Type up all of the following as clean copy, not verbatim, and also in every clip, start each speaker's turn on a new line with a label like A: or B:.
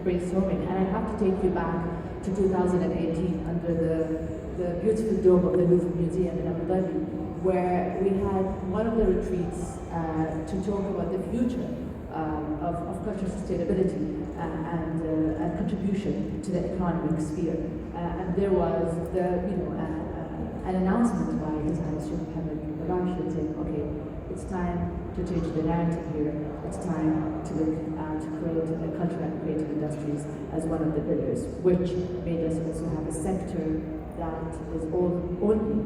A: brainstorming. And I have to take you back to 2018 under the beautiful dome of the Louvre Museum in Abu Dhabi, where we had one of the retreats to talk about the future of cultural sustainability and contribution to the economic sphere. And there was an announcement by His Highness Sheikh Mohammed bin Rashid saying, okay, it's time to change the narrative here. It's time to look to create a cultural and creative industries as one of the pillars, which made us also have a sector that is only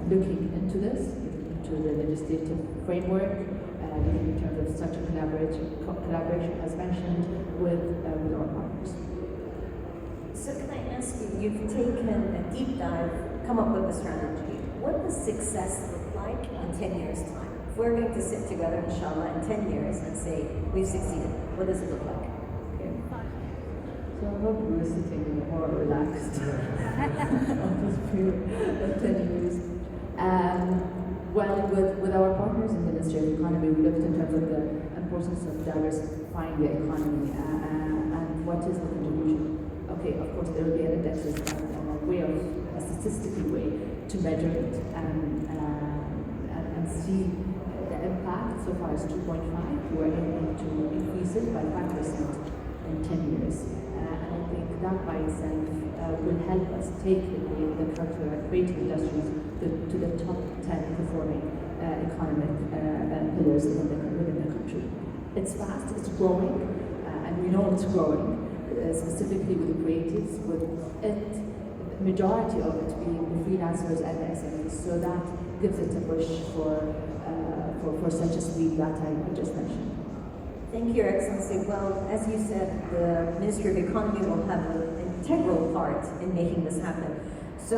A: looking into this, into the legislative framework, in terms of structural collaboration as mentioned with our partners.
B: So can I ask you, you've taken a deep dive, come up with a strategy. What does success look like in 10 years' time? If we're going to sit together, inshallah, in 10 years and say, we've succeeded, what does it look like?
A: Okay. So I hope we're sitting in a more relaxed atmosphere in 10 years. Well, with our partners in the Ministerial economy, we looked in terms of the importance of diversifying the economy and what is the contribution. Okay, of course, there will be an indexes and a statistical way to measure it and see the impact. So far as 2.5, we're aiming to increase it by 5% in 10 years. And I think that by itself will help us take the cultural and creative industries to the top 10 performing economic pillars within the country. It's fast, it's growing, and we know it's growing, specifically with the creatives, with it, the majority of it being the freelancers and the SMEs. So that gives it a push for such a speed that I just mentioned.
B: Thank you, Your Excellency. Well, as you said, the Ministry of Economy will have an integral part in making this happen. So,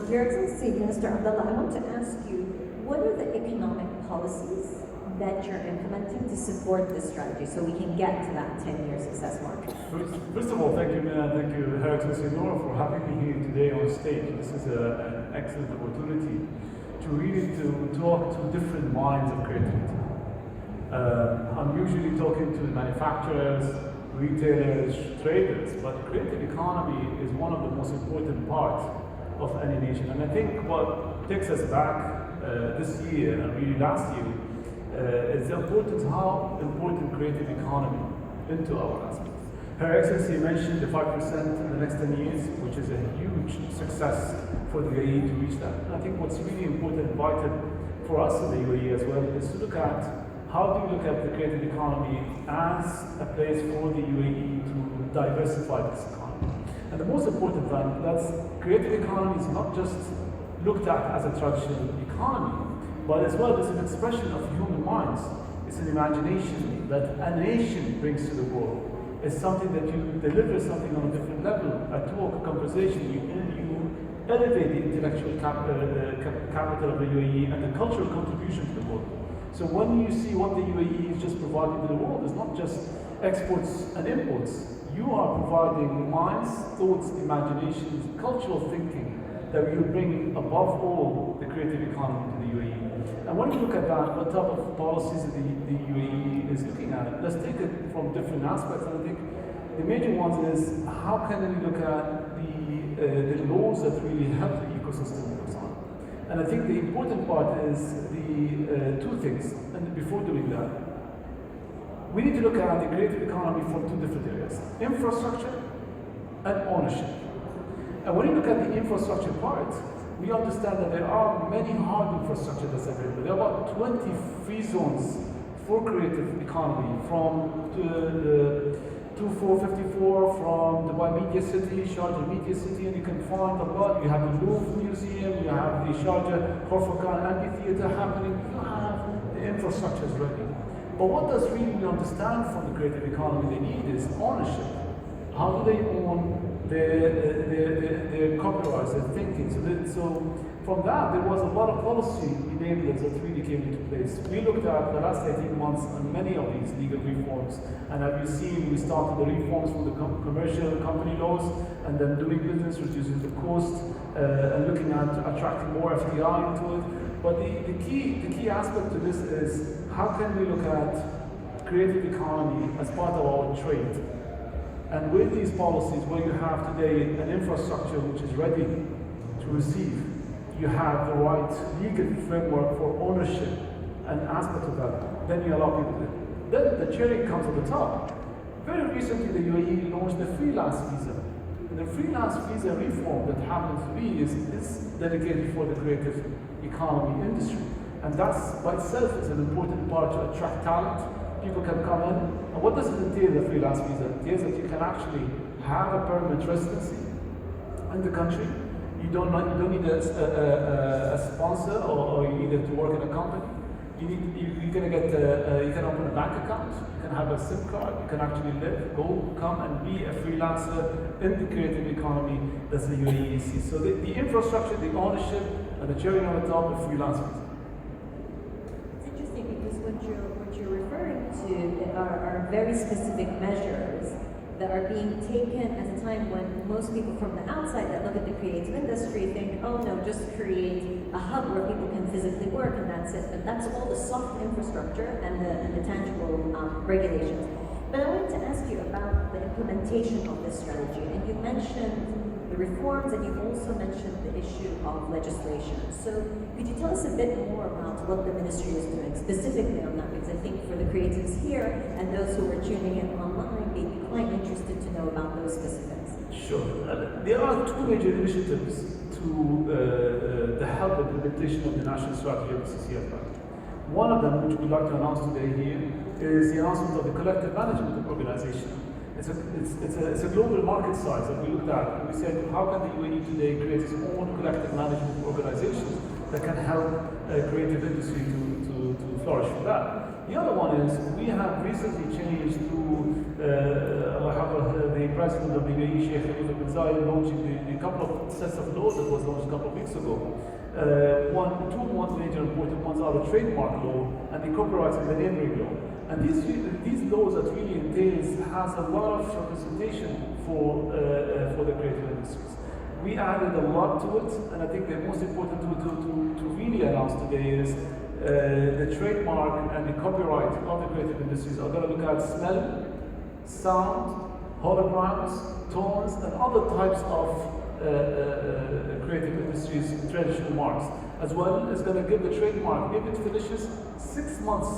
B: Your Excellency, Minister Abdullah, I want to ask you, what are the economic policies that you're implementing to support this strategy so we can get to that 10-year success mark?
C: First of all, thank you, Mina, thank you, Her Excellency Nora, for having me here today on stage. This is an excellent opportunity to really talk to different minds of creativity. I'm usually talking to manufacturers, retailers, traders, but creative economy is one of the most important parts of any nation. And I think what takes us back this year and really last year is the importance, how important creative economy into our aspects. Her Excellency mentioned the 5% in the next 10 years, which is a huge success for the UAE to reach that. And I think what's really important and vital for us in the UAE as well is to look at how do you look at the creative economy as a place for the UAE to diversify this economy. And the most important one, that's creative economy is not just looked at as a traditional economy, but as well as an expression of human minds. It's an imagination that a nation brings to the world. It's something that you deliver something on a different level, a talk, a conversation, you elevate the intellectual capital of the UAE and the cultural contribution to the world. So when you see what the UAE is just providing to the world, it's not just exports and imports. You are providing minds, thoughts, imaginations, cultural thinking that will bring above all the creative economy to the UAE. And when you look at that, what type of policies the UAE is looking at, let's take it from different aspects. And I think the major ones is how can we look at the laws that really help the ecosystem goes on. And I think the important part is the two things. And before doing that, we need to look at the creative economy from two different areas: infrastructure and ownership. And when you look at the infrastructure part, we understand that there are many hard infrastructure that's available. There are about 20 free zones for creative economy, from the 2454, from Dubai Media City, Sharjah Media City, and you can find a lot. You have the Louvre Museum, you have the Sharjah Khorfakan Amphitheater happening, you have the infrastructure is ready. But what does really understand from the creative economy they need is ownership. How do they own their copyrights, their thinking? So from that, there was a lot of policy enablers that really came into place. We looked at the last 18 months on many of these legal reforms, and as you've seen, we started the reforms from the commercial company laws, and then doing business, reducing the cost, and looking at attracting more FDI into it. But the key aspect to this is how can we look at creative economy as part of our trade? And with these policies, where you have today an infrastructure which is ready to receive, you have the right legal framework for ownership and aspect of that, then you allow people to. Then the cherry comes at the top. Very recently, the UAE launched the freelance visa. And the freelance visa reform that happens to be is dedicated for the creative economy industry. And that's by itself is an important part to attract talent. People can come in. And what does it entail, the freelance visa? It entails that you can actually have a permanent residency in the country. You don't need a sponsor or you need to work in a company. You can open a bank account, you can have a SIM card, you can actually come and be a freelancer in the creative economy that's the UAE sees. So the infrastructure, the ownership, and the cherry on the top of freelancers.
B: It's interesting because what you're referring to are very specific measures that are being taken at a time when most people from the outside that look at the creative industry think, oh no, just create a hub where people can physically work and that's it. But that's all the soft infrastructure and the tangible regulations. But I wanted to ask you about the implementation of this strategy. And you mentioned the reforms and you also mentioned the issue of legislation. So could you tell us a bit more about what the ministry is doing specifically on that? Because I think for the creatives here and those who are tuning in online, they'd be quite interested to know about those specifics.
C: Sure. There are two major initiatives to help the implementation of the national strategy of the CCF Bank. One of them, which we'd like to announce today here, is the announcement of the collective management organization. It's a global market size that we looked at, and we said, how can the UAE today create its own collective management organization that can help creative industry to flourish from that? The other one is, we have recently changed through the president of the UAE, Sheikh Khalifa bin Zayed, launching the couple of sets of laws that was launched a couple of weeks ago. Two major important ones are the trademark law and the copyright and the name law. And these laws that really entails has a lot of representation for the creative industries. We added a lot to it, and I think the most important to really announce today is the trademark and the copyright of the creative industries are going to look at smell, sound, holograms, tones, and other types of creative industries traditional marks, as well as going to give the trademark, if it finishes, 6 months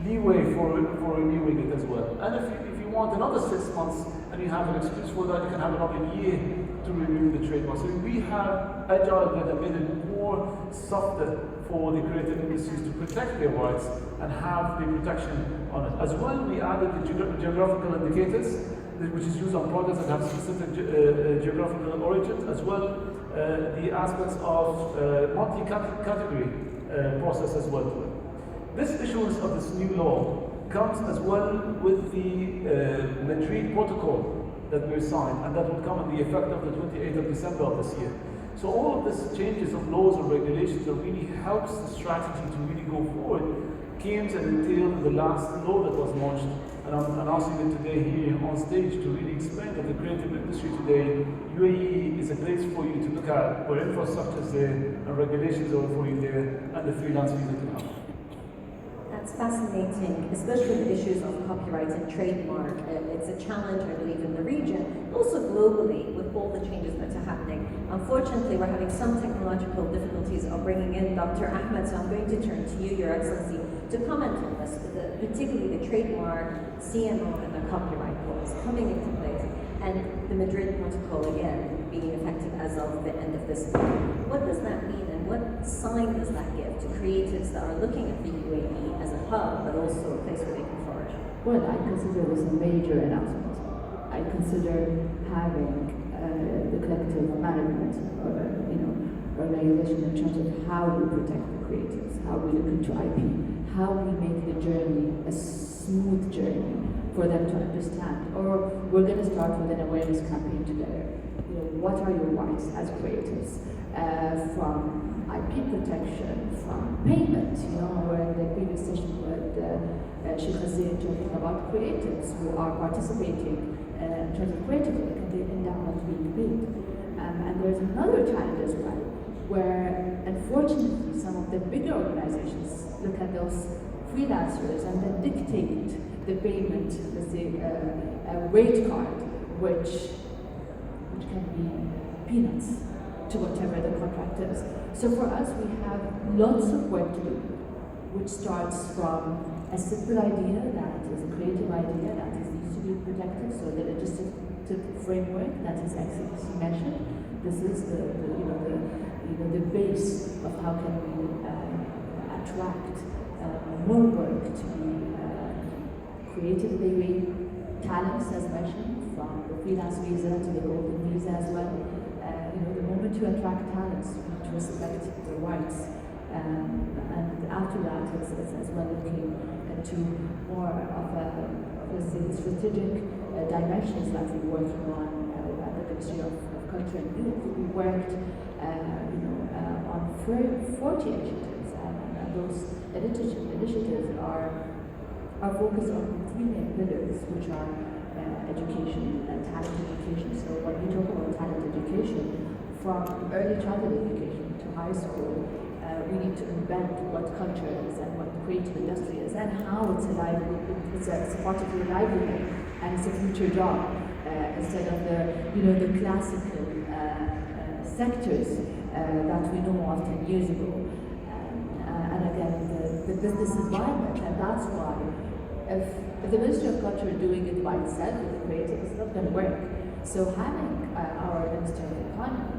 C: leeway for renewing it as well. And if you want another 6 months and you have an excuse for that, you can have another year to renew the trademark. So we have agile that made it more softer for the creative industries to protect their rights and have the protection on it. As well, we added the geographical indicators, which is used on products that have specific geographical origin, as well the aspects of multi-category process as well to it. This issuance of this new law comes as well with the Madrid protocol that we signed, and that will come in the effect of the 28th of December of this year. So all of these changes of laws and regulations that really helps the strategy to really go forward came and entailed the last law that was launched, and I'm announcing it today here on stage to really explain that the creative industry today, UAE is a place for you to look at where infrastructure is there and regulations are for you there and the freelance visa to come.
B: That's fascinating, especially the issues of copyright and trademark. It's a challenge, I believe, in the region, but also globally with all the changes that are happening. Unfortunately, we're having some technological difficulties of bringing in Dr. Ahmed, so I'm going to turn to you, Your Excellency, to comment on this, particularly the trademark, CMO, and the copyright laws coming into place, and the Madrid Protocol, again, being effective as of the end of this month. What does that mean, and what sign does that give to creatives that are looking at the UAE as a hub, but also a place where they can flourish?
A: Well, I consider this a major announcement. I consider having the collective management organization in terms of how we protect the creatives, how we look into IP, how we make the journey a smooth journey for them to understand. Or we're going to start with an awareness campaign together. What are your rights as creatives? From IP protection, from payment. We're in the previous session with Sheikh Hazir talking about creatives who are participating in terms of creativity and they end up not being paid. And there's another challenge as well, where unfortunately some of the bigger organizations look at those freelancers and then dictate the payment, let's say a rate card which can be peanuts to whatever the contract is. So for us, we have lots of work to do, which starts from a simple idea that is a creative idea that needs to be protected. So the legislative framework that His Excellency mentioned, this is the base of how can we attract more work to be created in the UAE, talents as mentioned, from the freelance visa to the golden visa as well. The moment you attract talents, you need to respect their rights. And after that, it's as well looking into more of a strategic dimensions that we're working on at the Ministry of Culture and Youth. We worked, on 40 initiatives, and those initiatives are focused on 3 main pillars, which are education, talent education. So when we talk about talent education, from early childhood education to high school, we need to embed what culture is and what creative industry is and how it's a part of your livelihood and it's a future job instead of the classical sectors that we know of 10 years ago. And again, the business environment, and that's why if the Ministry of Culture is doing it by itself with the creative, it's not going to work. So having our Ministry of Economy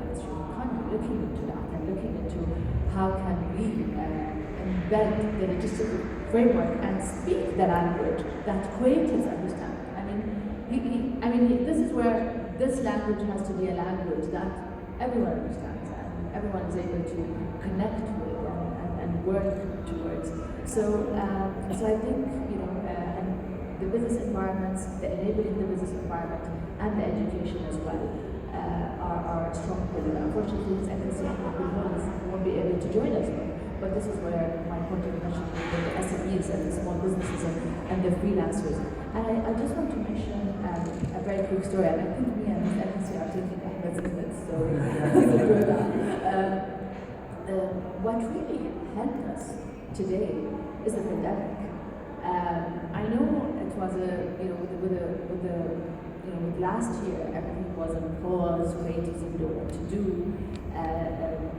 A: looking into that and looking into how can we embed the legislative framework and speak the language that creatives understand. This is where this language has to be a language that everyone understands and everyone is able to connect with and work towards. So I think and the business environments, the enabling the business environment, and the education as well are a strong pillar. Unfortunately, His Excellency won't be able to join us, but this is where my point of mention with the SMEs and the small businesses and the freelancers. And I just want to mention a very quick story, and I think me and His Excellency are taking Ahmed's minutes, so please enjoy that. What really helped us today is the pandemic. I know it was with last year, everything was on pause, creatives didn't know what to do,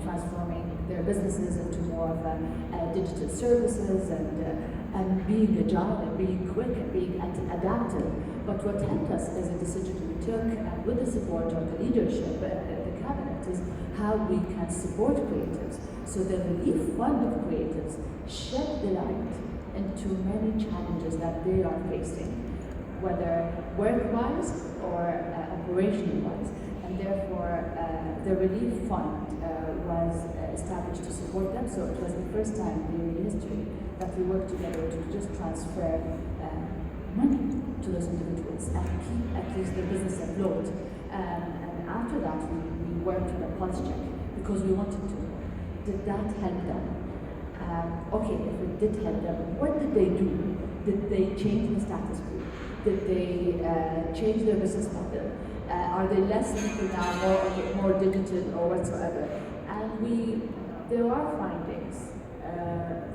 A: transforming their businesses into more of digital services and being agile and being quick and being adaptive. But what helped us is a decision we took, and with the support of the leadership, the cabinet, is how we can support creatives. So the relief fund of creatives shed the light into many challenges that they are facing, whether work-wise or operational-wise. And therefore, the relief fund was established to support them. So it was the first time in history that we worked together to just transfer money to those individuals and keep at least the business afloat. And after that, we worked with a pulse check because we wanted to. Did that help them? Okay, if it did help them, what did they do? Did they change the status quo? Did they change their business model? Are they less digital now, more digital or whatsoever? And there are findings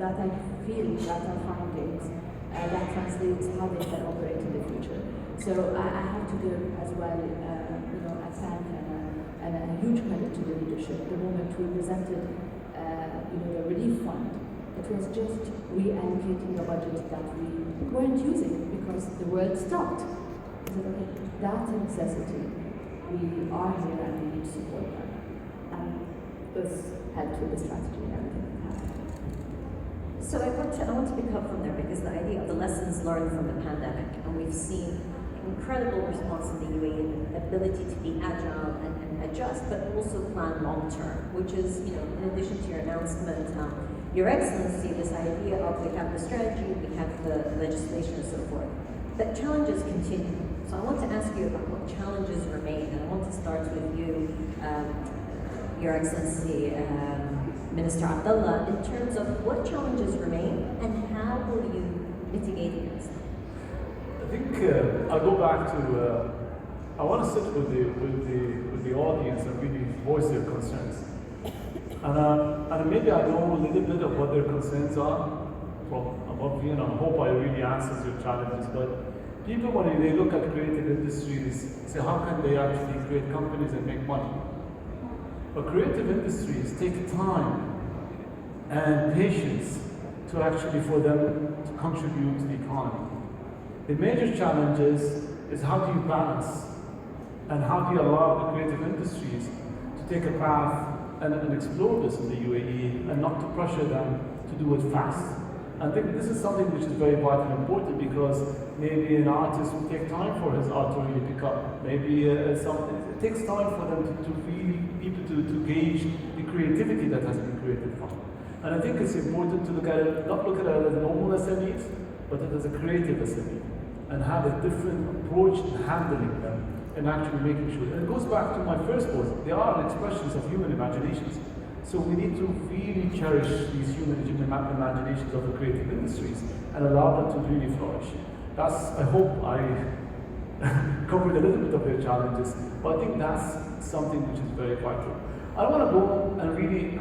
A: that I feel that are findings that translates how they can operate in the future. So I have to give as well, a thank and a huge credit to the leadership. The moment we presented, the relief fund, it was just reallocating the budget that we weren't using because the world stopped. So that's a necessity. We are here and we need to support them. And this helped with the strategy and everything that happened.
B: So I want to pick up from there because the idea of the lessons learned from the pandemic, and we've seen incredible response in the UAE and the ability to be agile and adjust, but also plan long term, which is, in addition to your announcement, Your Excellency, this idea of we have the strategy, we have the legislation and so forth. But challenges continue. So I want to ask you about what challenges remain, and I want to start with you, Your Excellency, Minister Abdullah, in terms of what challenges remain and how will you mitigate against them?
C: I think I'll go back to. I want to sit with the audience and really voice their concerns. And maybe I know a little bit of what their concerns are from above here, and I hope I really answers your challenges. But People, when they look at creative industries, say, how can they actually create companies and make money? But creative industries take time and patience to actually for them to contribute to the economy. The major challenge is how do you balance and how do you allow the creative industries to take a path and explore this in the UAE and not to pressure them to do it fast. I think this is something which is very vital and important because maybe an artist will take time for his art to really pick up. Maybe it takes time for them to really, people to gauge the creativity that has been created from. And I think it's important to look at it, not look at it as normal SMEs, but it as a creative SME and have a different approach in handling them and actually making sure. And it goes back to my first point, they are expressions of human imaginations. So we need to really cherish these human imaginations of the creative industries and allow them to really flourish. I hope I covered a little bit of their challenges, but I think that's something which is very vital. I want to go and really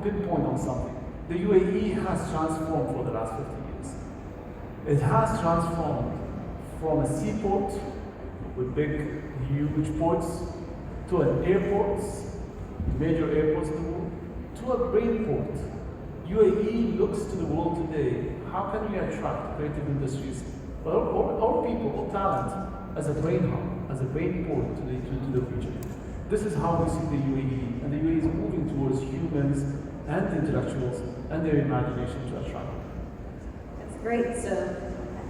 C: pinpoint on something. The UAE has transformed for the last 50 years. It has transformed from a seaport with big, huge ports to an airport, major airports in the world, to a brain port. UAE looks to the world today. How can we attract creative industries or people or talent as a brain hub, as a brain port to the future? This is how we see the UAE, and the UAE is moving towards humans and intellectuals and their imagination to attract.
B: That's great. So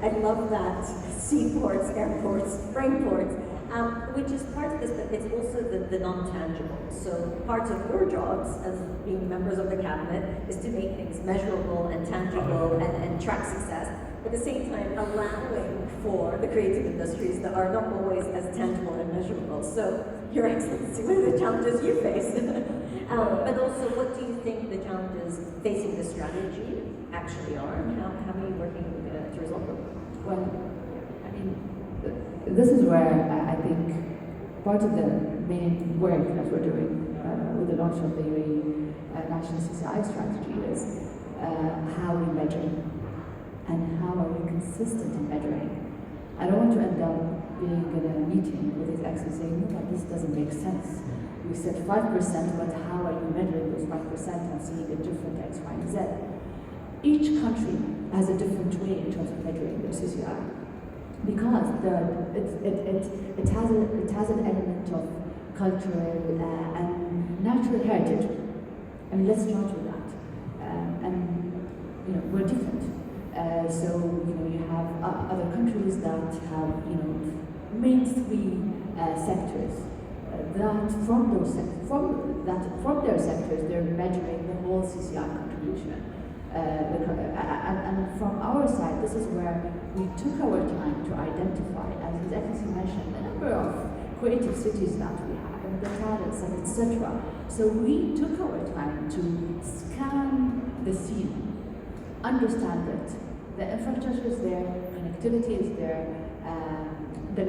B: I love that seaports, airports, brain ports, which is part of this, but it's also the non-tangible. So part of your jobs as being members of the cabinet is to make things measurable and tangible and track success. At the same time, allowing for the creative industries that are not always as tangible and measurable. So, Your Excellency, what are the challenges you face? But also, what do you think the challenges facing the strategy actually are, and how are you working to resolve them?
A: Well, I mean, this is where I think part of the main work that we're doing with the launch of the UAE National CCI strategy is how we measure and how are we consistent in measuring. I don't want to end up being in a meeting with His Excellency saying, no, this doesn't make sense. We said 5%, but how are you measuring those 5% and seeing a different X, Y, and Z? Each country has a different way in terms of measuring their CCI because it has an element of cultural and natural heritage. I mean, let's start with that. And we're different. So you have other countries that have main three sectors that from their sectors they're measuring the whole CCI contribution. And from our side, this is where we took our time to identify, as His Excellency mentioned, the number of creative cities that we have and the talents and etc. So we took our time to scan the scene, understand it. The infrastructure is there, connectivity is there, the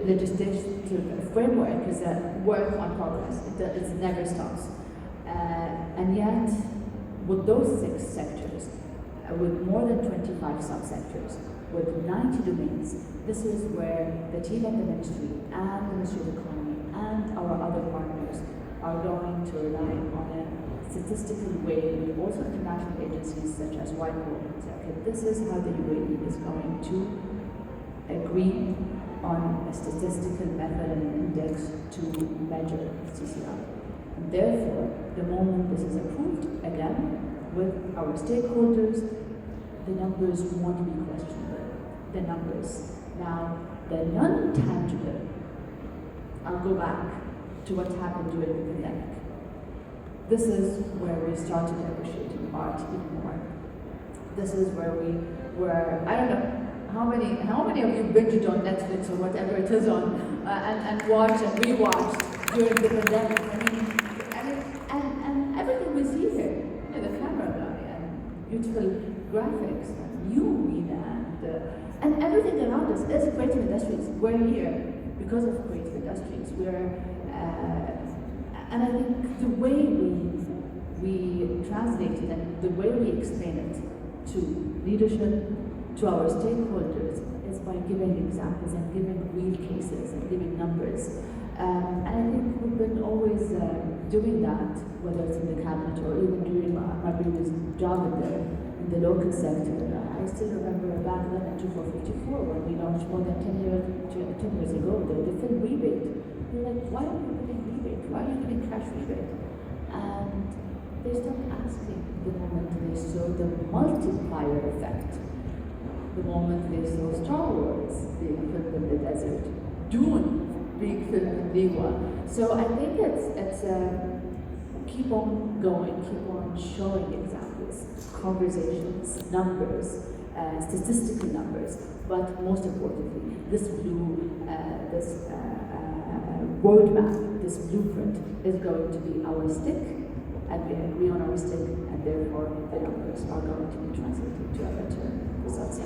A: legislative framework is a work on progress. It never stops. And yet, with those 6 sectors, with more than 25 subsectors, with 90 domains, this is where the team at the Ministry and the Ministry of Economy and our other partners are going to rely on a statistical way with also international agencies such as Whiteboard. Okay, this is how the UAE is going to agree on a statistical method and an index to measure CCI. And therefore, the moment this is approved, again, with our stakeholders, the numbers won't be questionable. The numbers. Now, the non-tangible, I'll go back to what happened during the pandemic. This is where we started appreciating art even more. This is where we were, I don't know, how many of you binged on Netflix or whatever it is on, and watched and rewatched during the pandemic? And everything we see here, the camera guy and beautiful graphics and you, Rina, and everything around us is creative industries. We're here because of creative industries. And I think the way we translate it and the way we explain it to leadership, to our stakeholders, is by giving examples and giving real cases and giving numbers. And I think we've been always doing that, whether it's in the cabinet or even during my previous job in the local sector. I still remember back then at 2454 when we launched more than 10 years ago, the film rebate. We were like, why are you giving rebate? Why are you giving cash rebate? And they stopped asking the moment they saw the multiplier effect. The moment they saw Star Wars being filmed in the desert, Dune being filmed in Liwa. So I think it's keep on going, keep on showing examples, conversations, numbers, statistical numbers, but most importantly, this roadmap, this blueprint is going to be our stick, and we agree on our stick, and therefore the numbers are going to be translated to a better results.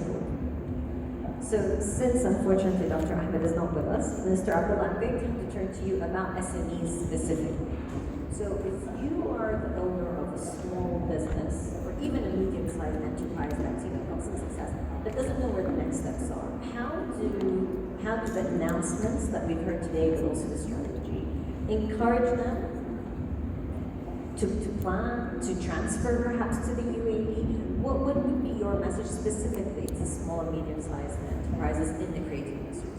B: So, since unfortunately Dr. Ahmed is not with us, Minister Abdullah, I'm going to have to turn to you about SMEs specifically. So, if you are the owner of a small business, or even a medium-sized enterprise that's got some success, but doesn't know where the next steps are, how do the announcements that we've heard today, but also the strategy, encourage them to plan, to transfer perhaps to the UAE? What would be your message specifically to small and medium-sized enterprises in the creative industry?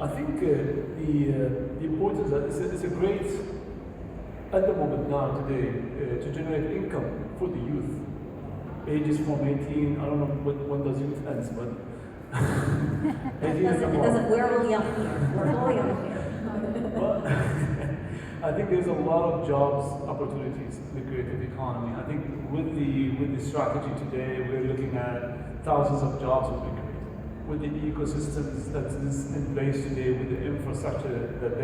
C: I think the importance that it's a great, at the moment now today, to generate income for the youth. Ages from 18, I don't know when does youth ends, but 18
B: it doesn't, we're all young here. We're all young here.
C: Well, I think there's a lot of jobs opportunities in the creative economy. I think with the strategy today, we're looking at thousands of jobs will be created. With the ecosystems that is in place today, with the infrastructure that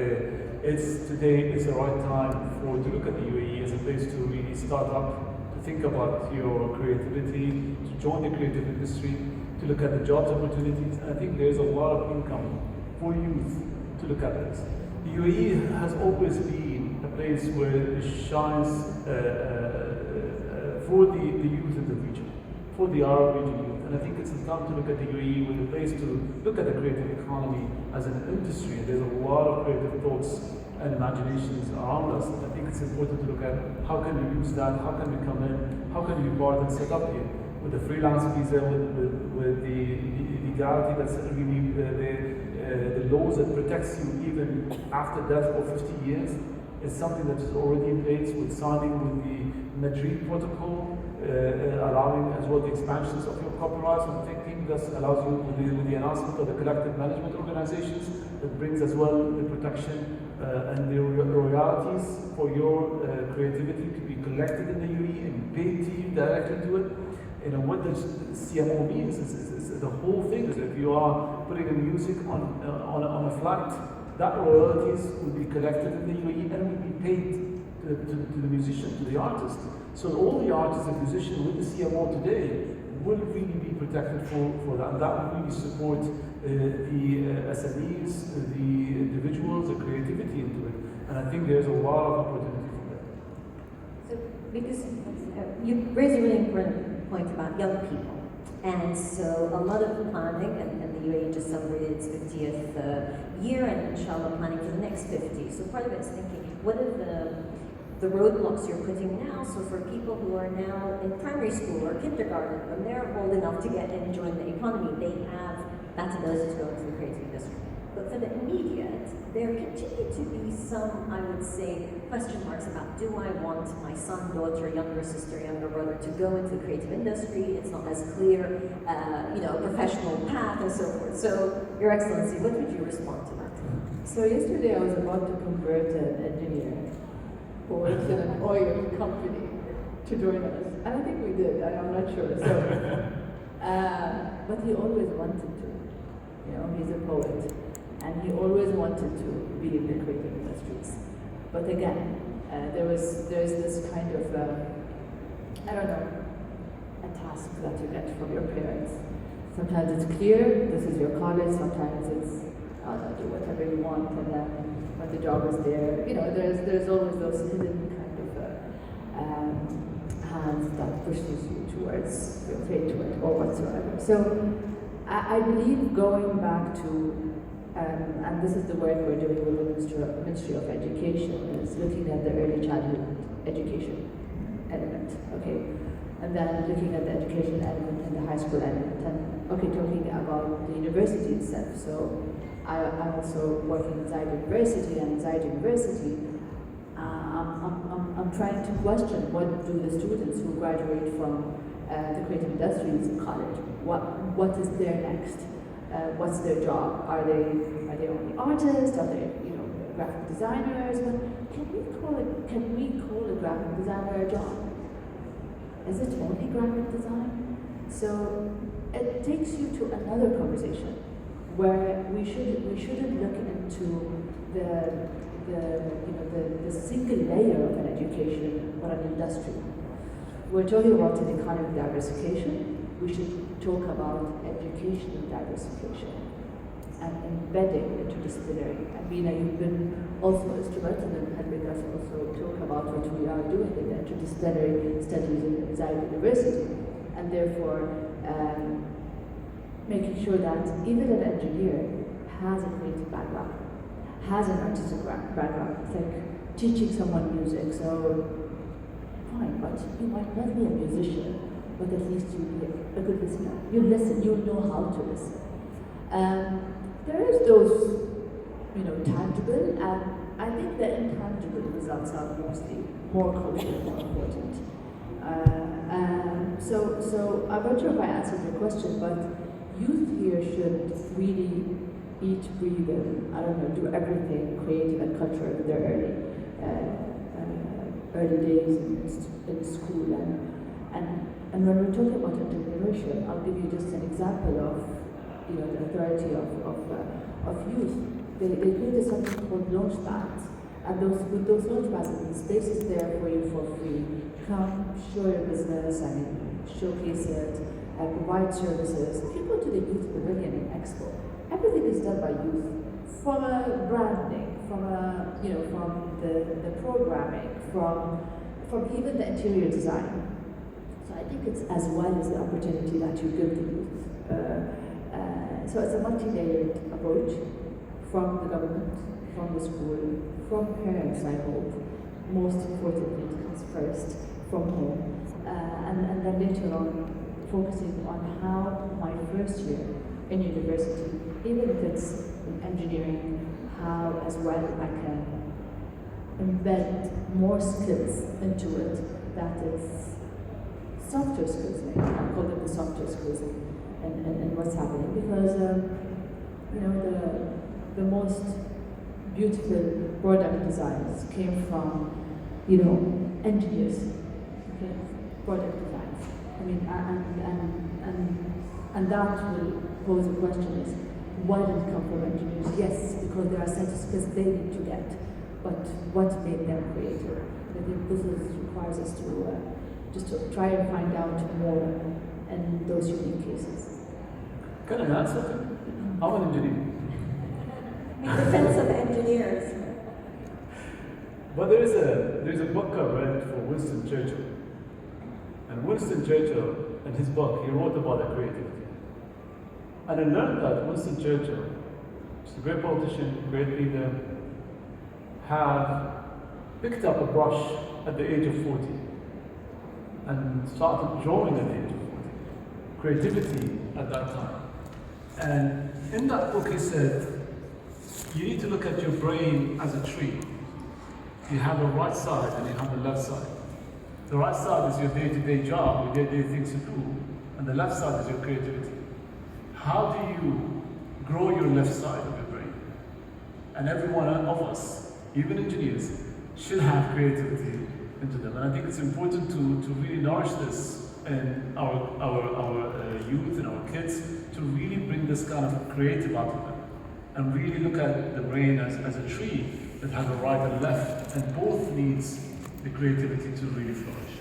C: today is the right time to look at the UAE as a place to really start up, to think about your creativity, to join the creative industry, to look at the jobs opportunities. And I think there's a lot of income for youth to look at this. The UAE has always been a place where it shines for the youth in the region, for the Arab region youth. And I think it's time to look at the UAE with a place to look at the creative economy as an industry. And there's a lot of creative thoughts and imaginations around us. I think it's important to look at how can we use that, how can we come in, how can we be part and set up here with the freelance visa, with the legality that's really the laws that protects you even after death for 50 years is something that is already in place, with signing with the Madrid Protocol, allowing as well the expansions of your copyrights and thinking that allows you with the announcement of the collective management organizations that brings as well the protection and the royalties for your creativity to be collected in the UAE and paid to you directly to it. You know, what the CMO means is the whole thing is if you are putting a music on a flight, that royalties will be collected in the UAE and will be paid to the musician, to the artist. So all the artists and musicians with the CMO today will really be protected for that. And that will really support the SMEs, the individuals, the creativity into it. And I think there's a lot of opportunity for that.
B: So, because you raised a really important point about young people. And so a lot of planning, and the UAE just celebrated its 50th year, and inshallah planning for the next 50. So part of it's thinking, what are the roadblocks you're putting now? So for people who are now in primary school or kindergarten, when they're old enough to get in and join the economy, they have that ability to go into the creative industry. But for the immediate, there continue to be some, I would say, question marks about, do I want my son, daughter, younger sister, younger brother to go into the creative industry? It's not as clear, professional path and so forth. So, Your Excellency, what would you respond to that?
A: So yesterday I was about to convert an engineer who works in an oil company to join us. And I think we did, I'm not sure. So, but he always wanted to. He's a poet. And he always wanted to be in the creative industries. But again, there's this kind of, a task that you get from your parents. Sometimes it's clear, this is your college, sometimes it's, do whatever you want, and then when the job is there, there's always those hidden kind of hands that pushes you towards your fate or whatsoever. So I believe going back to, and this is the work we're doing with the Ministry of Education, is looking at the early childhood education element, okay? And then looking at the education element and the high school element, and talking about the university itself. So I also work inside university, and inside university, I'm trying to question what do the students who graduate from the creative industries in college, what is their next? What's their job? Are they only artists? Are they graphic designers? But can we call a graphic designer a job? Is it only graphic design? So it takes you to another conversation where we shouldn't look into the single layer of an education or an industry. We're talking about an economic diversification. We should talk about educational diversification and embedding interdisciplinary. And Mina, you've been also instrumental in helping us also talk about what we are doing in the interdisciplinary studies inside university, and therefore making sure that even an engineer has a creative background, has an artistic background. It's like teaching someone music, so fine, but you might not be a musician, but at least you'll be a good listener. You listen, you know how to listen. There is those, tangible, and I think the intangible results are mostly more crucial, more important. So I'm not sure if I answered your question, but youth here should really eat, breathe, and do everything creative and cultural in their early days in school. And when we're talking about entrepreneurship, I'll give you just an example of the authority of youth. They created something called launchpads, and with those launchpads, the space is there for you for free. Come, show your business, showcase it, provide services. If you go to the youth pavilion in Expo, everything is done by youth, from branding, from the programming, from even the interior design. So I think it's as well as the opportunity that you give the youth. So it's a multi-layered approach from the government, from the school, from parents, I hope. Most importantly, it comes first from home. And then later on, focusing on how my first year in university, even if it's in engineering, how as well I can embed more skills into it that is softer skills, I call them the softer skills and what's happening, because the most beautiful product designs came from engineers, okay, product designs. And that will pose a question: is why did it come from engineers? Yes, because there are set of skills they need to get, but what made them creative? I think this requires us to just to try and find out more in those unique cases.
C: Can I add something? I'm an engineer.
B: In defense of engineers.
C: But there's a book I read for Winston Churchill. And Winston Churchill, in his book, he wrote about the creativity. And I learned that Winston Churchill, who's a great politician, great leader, had picked up a brush at the age of 40 and started drawing at the age of 40. Creativity at that time. And in that book he said, you need to look at your brain as a tree. You have a right side and you have a left side. The right side is your day-to-day job, your day-to-day things to do, and the left side is your creativity. How do you grow your left side of your brain? And every one of us, even engineers, should have creativity into them. And I think it's important to really nourish this in our youth and our kids, to really bring this kind of creative out of them. And really look at the brain as a tree that has a right and left, and both needs the creativity to really flourish.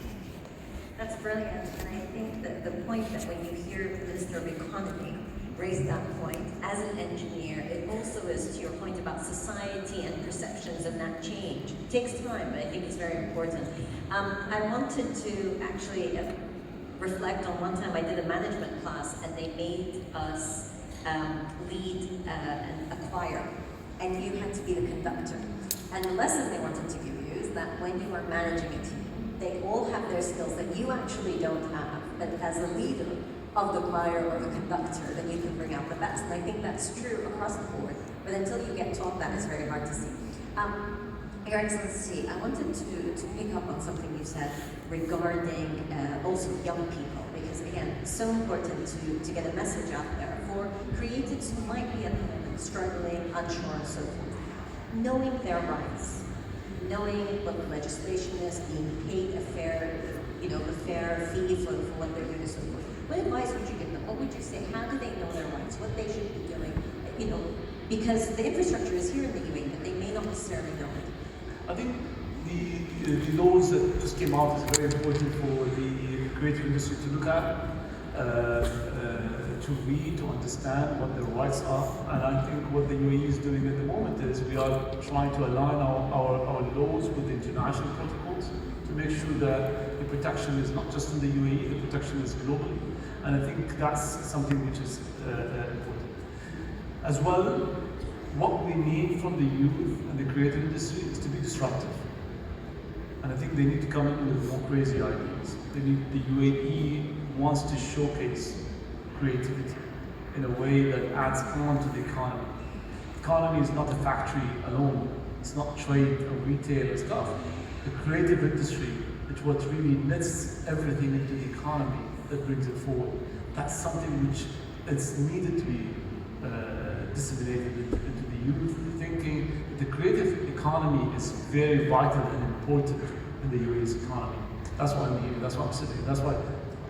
B: That's brilliant, and I think that the point that when you hear the Minister of Economy raise that point, as an engineer, it also is to your point about society and perceptions and that change. It takes time, but I think it's very important. I wanted to actually reflect on one time I did a management class and they made us lead a choir, and you had to be the conductor. And the lesson they wanted to give you is that when you are managing a team, they all have their skills that you actually don't have, but as a leader of the choir or the conductor, then you can bring out the best. And I think that's true across the board, but until you get taught that, it's very hard to see. Your Excellency, I wanted to pick up on something you said regarding also young people, because again, it's so important to get a message out there for creatives who might be at home struggling, unsure, and so forth. Knowing their rights, knowing what the legislation is, being paid a fair fee for what they're doing and so forth. What advice would you give them? What would you say? How do they know their rights? What they should be doing? Because the infrastructure is here in the UAE, but they may not necessarily know it.
C: I think the laws that just came out is very important for the creative industry to look at, to read, to understand what their rights are. And I think what the UAE is doing at the moment is we are trying to align our laws with the international protocols to make sure that the protection is not just in the UAE, the protection is globally. And I think that's something which is important. As well, what we need from the youth and the creative industry is to be disruptive. And I think they need to come in with more crazy ideas. The UAE wants to showcase creativity in a way that adds on to the economy. The economy is not a factory alone. It's not trade or retail or stuff. The creative industry is what really lifts everything into the economy that brings it forward. That's something which is needed to be disseminated into the youth, thinking that the creative economy is very vital and important in the UAE's economy. That's why I'm here, that's why I'm sitting, that's why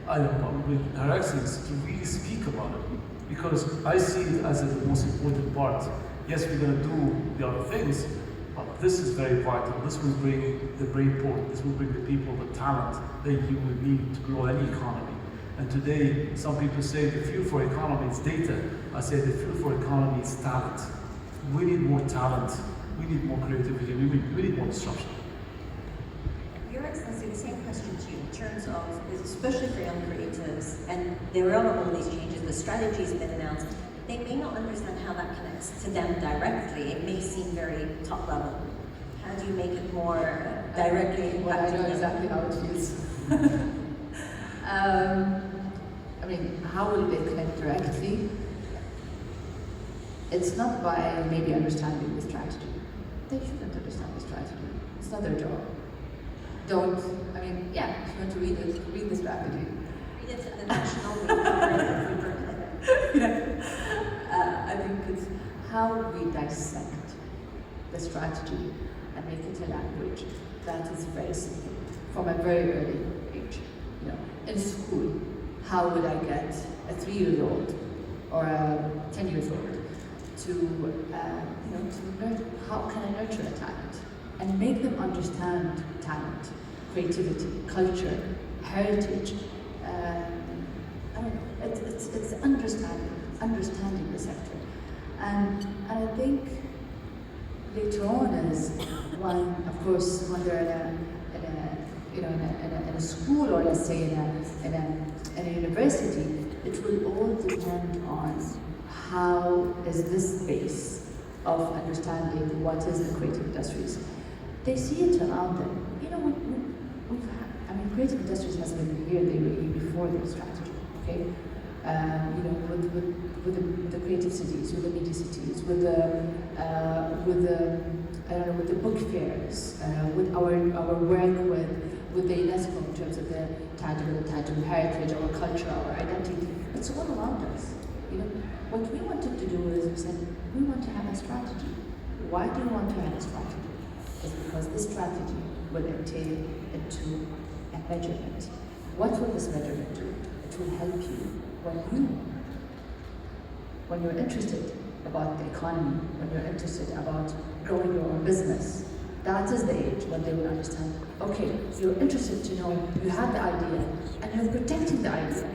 C: I'm with Her Excellency to really speak about it, because I see it as the most important part. Yes, we're going to do the other things, but this is very vital. This will bring the brain port, this will bring the people, the talent that you will need to grow any economy. And today, some people say the fuel for economy is data. I say the fuel for economy is talent. We need more talent. We need more creativity. We need more disruption.
B: Your Excellency, the same question to you in terms of, especially for young creatives, and there are all these changes, the strategies have been announced, they may not understand how that connects to them directly. It may seem very top level. How do you make it more directly?
A: Well, I know exactly how it feels. I mean, how will they connect directly? It's not by maybe understanding the strategy. They shouldn't understand the strategy. It's not their job. If you want to read it, read the strategy.
B: Read it at the national paper.
A: I think it's how we dissect the strategy and make it a language that is very simple from a very early age. In school, how would I get a 3-year-old or a 10-year-old to learn how can I nurture a talent and make them understand talent, creativity, culture, heritage. It's understanding the sector, and I think later on is when they're in a school, or let's say in a university, it will all depend on how is this base of understanding what is the creative industries. They see it around them. Creative industries has been here in the UAE before their strategy. Okay, with the creative cities, with the media cities, with the book fairs, with our work with the UNESCO in terms of the tangible heritage, our culture, our identity. It's all around us. What we wanted to do is we said we want to have a strategy. Why do you want to have a strategy? It's because this strategy will entail into a measurement. What will this measurement do? It will help you when you're interested about the economy, when you're interested about growing your own business. That is the age when they will understand, okay, you're interested to know, you have the idea, and you're protecting the idea,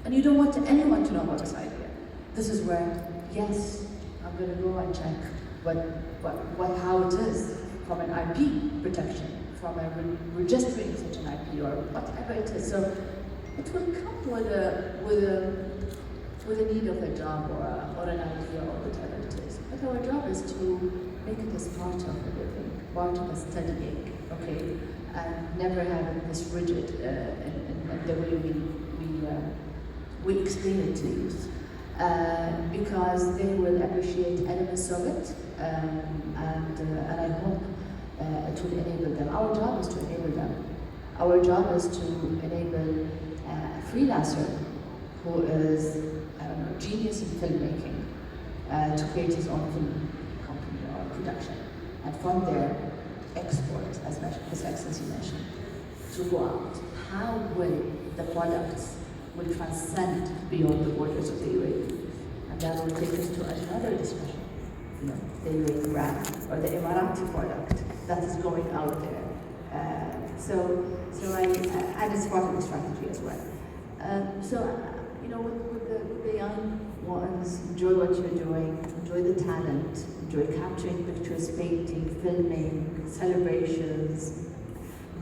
A: and you don't want anyone to know about this idea. This is where, yes, I'm going to go and check how it is from an IP protection, from registering such an IP or whatever it is. So it will come with a need of a job or an idea or whatever it is. But our job is to make it as part of a living, part of a studying, okay, and never have this rigid in the way we explain it to youth. Because they will appreciate elements of it, and I hope it will enable them. Our job is to enable them. Our job is to enable a freelancer who is, I don't know, genius in filmmaking to create his own film company or production, and from there export, as His Excellency mentioned, to go out. How will the products will transcend beyond the borders of the UAE? And that will take us to another discussion. You know, the UAE brand or the Emirati product that is going out there. And it's part of the strategy as well. You know, with the young ones, enjoy what you're doing, enjoy the talent, enjoy capturing pictures, painting, filming, celebrations,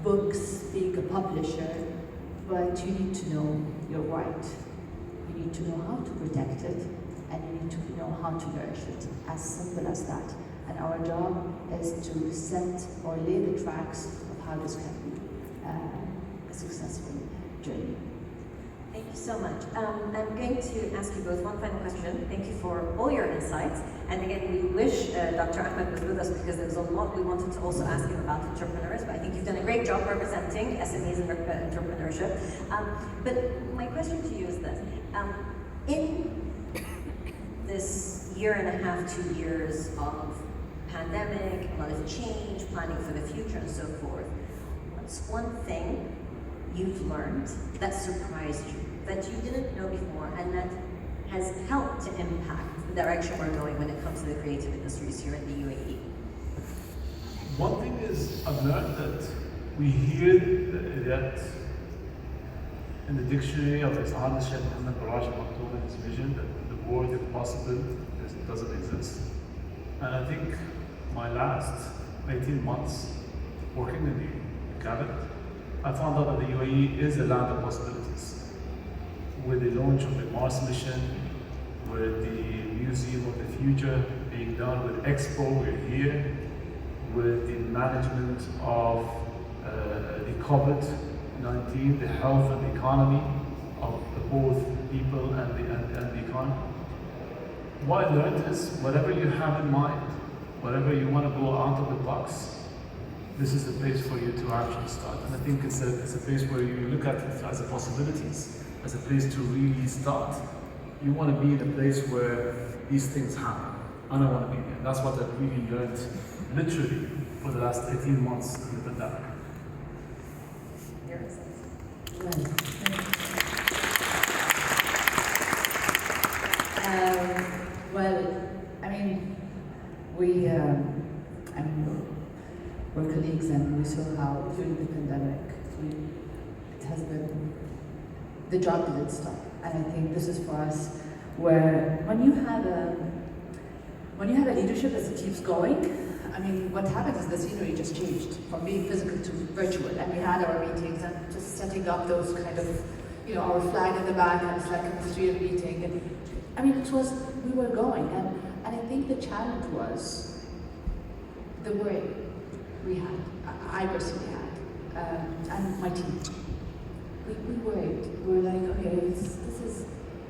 A: books, being a publisher, but you need to know your right. You need to know how to protect it, and you need to know how to nourish it. As simple as that. And our job is to set or lay the tracks of how this can be a successful journey.
B: Thank you so much. I'm going to ask you both one final question. Thank you for all your insights. And again, we wish Dr. Ahmed was with us because there was a lot we wanted to also ask him about entrepreneurs, but I think you've done a great job representing SMEs and entrepreneurship. But my question to you is this. In this year and a half, 2 years of pandemic, a lot of change, planning for the future and so forth, what's one thing you've learned that surprised you, that you didn't know before, and that has helped to impact the direction we're going when it comes to the creative industries here in the UAE?
C: One thing is, I've learned that we hear that in the dictionary of His Highness Sheikh Mohammed Baraj Maktoum and his vision that the word impossible doesn't exist. And I think my last 18 months working in the cabinet, I found out that the UAE is a land of possibilities. With the launch of the Mars mission, with the Museum of the Future being done, with Expo, we're here, with the management of the COVID-19, the health and the economy of both people and the economy. What I learned is, whatever you have in mind, whatever you want to go out of the box, this is the place for you to actually start. And I think it's a place where you look at it as a possibilities, as a place to really start. You want to be in a place where these things happen. And I want to be there. That's what I've really learned, literally, for the last 18 months in the pandemic.
A: Well, I mean, we're colleagues, and we saw how during the pandemic, it has been, the job didn't stop. And I think this is for us where when you have a leadership that keeps going, I mean, what happened is the scenery just changed from being physical to virtual. And we had our meetings and just setting up those kind of, you know, our flag in the back, and it's like a ministerial meeting. And I mean, we were going. And I think the challenge was the way we had, I personally had, and my team. We worried. We were like, okay,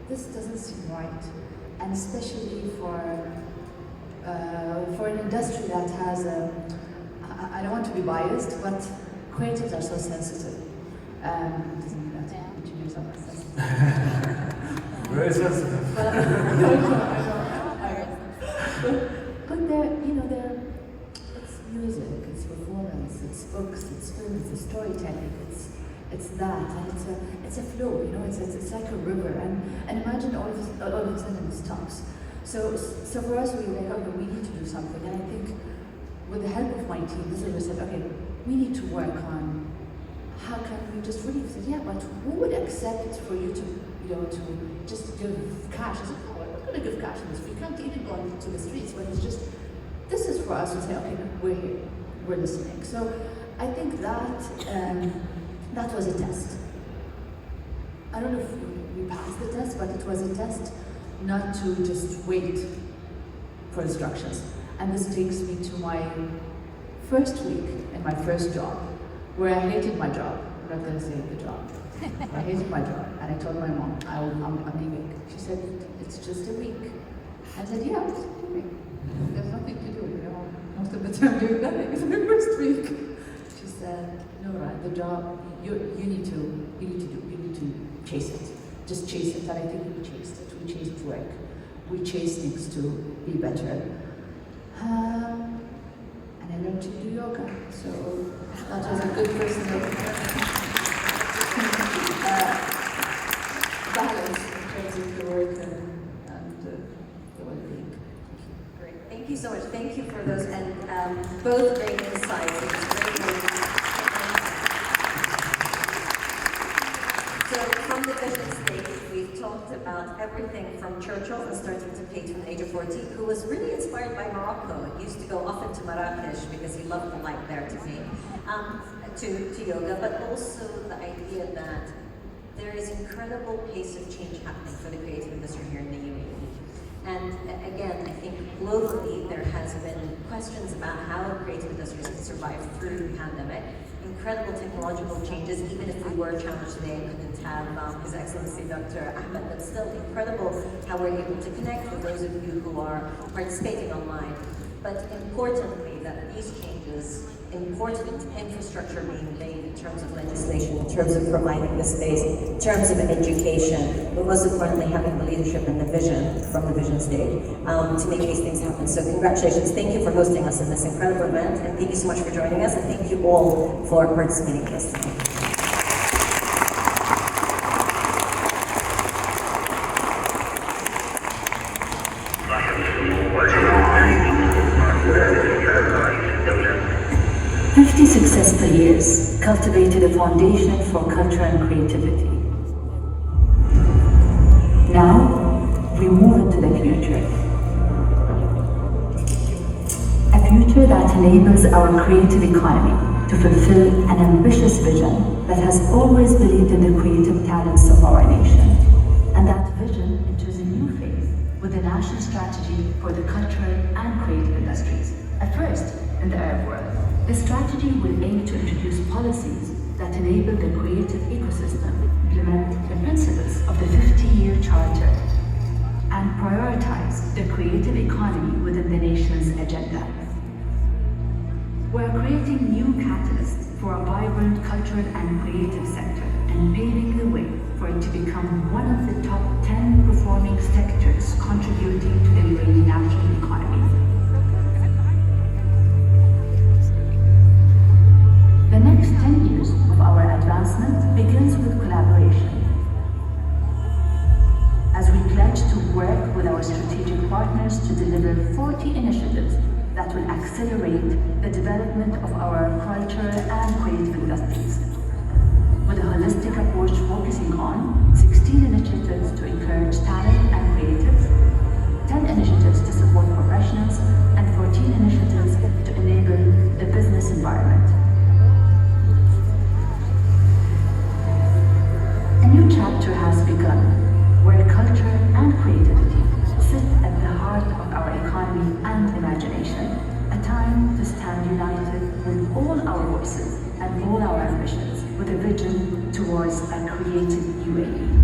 A: this doesn't seem right, and especially for an industry that has I don't want to be biased, but creatives are so sensitive. Doesn't mean that engineers are not sensitive.
C: Very sensitive.
A: But it's music, it's performance, it's books, it's films, it's storytelling, it's that, and it's a flow, you know, it's like a river, and imagine all of a sudden it stops. So for us, we were like, okay, we need to do something, and I think with the help of my team, this is we said, okay, we need to work on how can we just really say, yeah, but who would accept for you to, you know, to just give cash? I said, no, we're not going to give cash in the street. We can't even go into the streets, but it's just, this is for us to say, okay, we're here, we're listening. So I think that was a test. I don't know if we passed the test, but it was a test not to just wait for instructions. And this takes me to my first week in my first job, where I hated my job. I'm not going to say the job. I hated my job, and I told my mom, I'm leaving. She said, it's just a week. I said, yeah, it's a week. There's nothing to do, you know. Most of the time doing nothing. It's the first week. She said, no, right, the job, you need to chase it. Just chase it, and I think we chased it. We chased work. We chased things to be better. And I learned to do yoga, so that was a good personal balance in terms of the work and the well-being.
B: Great, thank you so much. Thank you for those, and both great insights. It was great. So from the vision stage, we've talked about everything from Churchill and starting to paint from the age of 40, who was really inspired by Morocco. He used to go often to Marrakesh because he loved the light there to paint, to yoga, but also the idea that there is incredible pace of change happening for the creative industry here in the UAE. And again, I think globally there has been questions about how creative industries can survive through the pandemic. Incredible technological changes, even if we were challenged today and couldn't have His Excellency Dr. Ahmed, but still incredible how we're able to connect with those of you who are participating online. But importantly, that these changes, important infrastructure being laid in terms of legislation, in terms of providing the space, in terms of education, but most importantly having the leadership and the vision from the vision stage to make these things happen. So congratulations, thank you for hosting us in this incredible event, and thank you so much for joining us, and thank you all for participating in this tonight.
D: Successful years cultivated a foundation for culture and creativity. Now, we move into the future. A future that enables our creative economy to fulfill an ambitious vision that has always believed in the creative talents of our nation. And that vision enters a new phase with the national strategy for the cultural and creative industries. At first, in the Arab world, the strategy will aim to introduce policies that enable the creative ecosystem, implement the principles of the 50-year Charter, and prioritize the creative economy within the nation's agenda. We're creating new catalysts for a vibrant cultural and creative sector and paving the way for it to become one of the top 10 performing sectors contributing to the UAE national economy. The next 10 years of our advancement begins with collaboration. As we pledge to work with our strategic partners to deliver 40 initiatives that will accelerate the development of our cultural and creative industries. With a holistic approach focusing on 16 initiatives to encourage talent and creatives, 10 initiatives to support professionals, and 14 initiatives to enable the business environment. A new chapter has begun, where culture and creativity sit at the heart of our economy and imagination, a time to stand united with all our voices and all our ambitions with a vision towards a creative UAE.